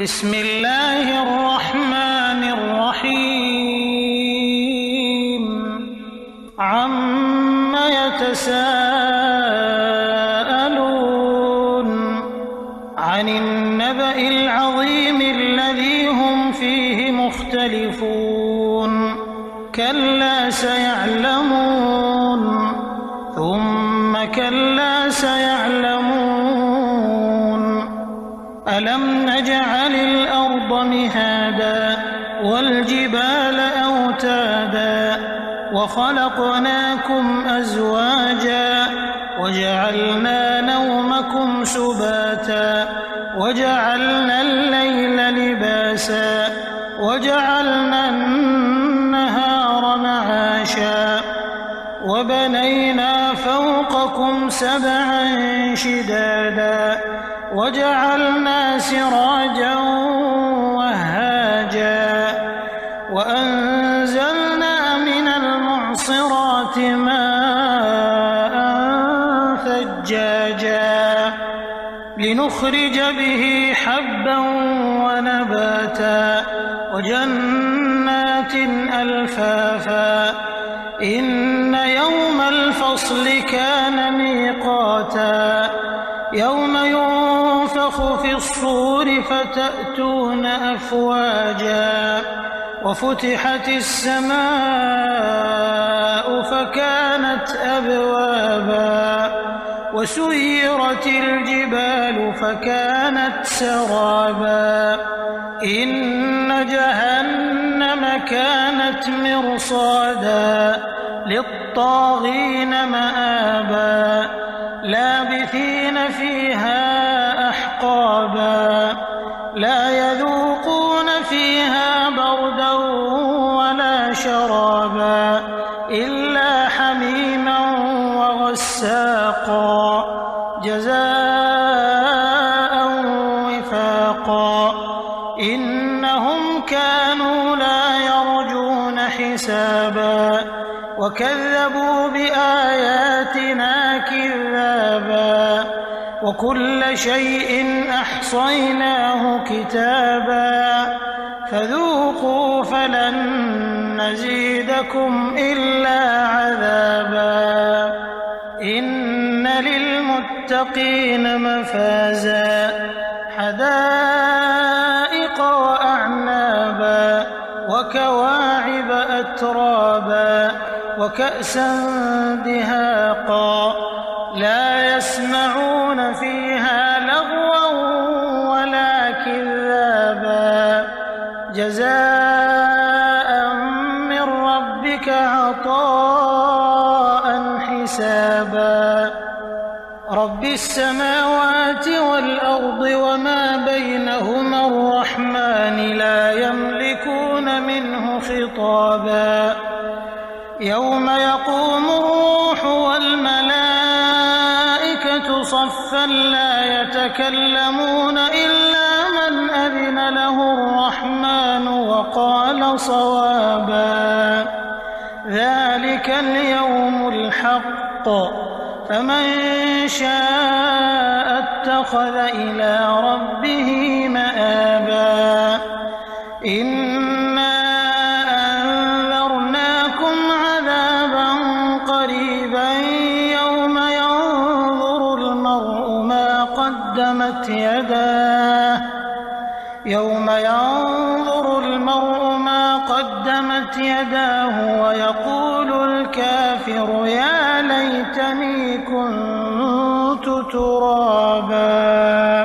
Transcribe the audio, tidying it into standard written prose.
بسم الله الرحمن الرحيم عم يتساءلون عن النبأ العظيم الذي هم فيه مختلفون كلا سيعلمون ثم كلا سيعلمون ألم نجعل الأرض مهادا والجبال أوتادا وخلقناكم أزواجا وجعلنا نومكم سباتا وجعلنا الليل لباسا وجعلنا النهار معاشا وبنينا فوقكم سبعا شدادا وجعلنا سراجا وهاجا وأنزلنا من المعصرات ماء ثجاجا لنخرج به حبا ونباتا وجنات ألفافا إن يوم الفصل كان ميقاتا يوم ينفخ في الصور فتأتون أفواجا وفتحت السماء فكانت أبوابا وسيرت الجبال فكانت سرابا إن جهنم كانت مرصادا للطاغين مآبا لابثين فيها أحقابا لا يذوقون فيها بردا ولا شرابا إلا حميما وغساقا جزاء وفاقا إنهم كانوا لا يرجون حسابا وكذبوا بآياتنا كذابا وكل شيء أحصيناه كتابا فذوقوا فلن نزيدكم إلا عذابا إن للمتقين مفازا حدائق وأعنابا وكواعب أترابا وكأسا دهاقا لا يسمعون فيها لغوا ولا كذابا جزاء من ربك عطاء حسابا رب السماوات والأرض وما بينهما الرحمن لا يملكون منه خطابا يوم يقوم الروح والملائكة صفا لا يتكلمون إلا من أذن له الرحمن وقال صوابا ذلك اليوم الحق فمن شاء اتخذ إلى ربه مآبا إنا أنذرناكم عذابا قريبا يوم ينظر المرء ما قدمت يداه ويقول الكافر يا ليتني كنت ترابا.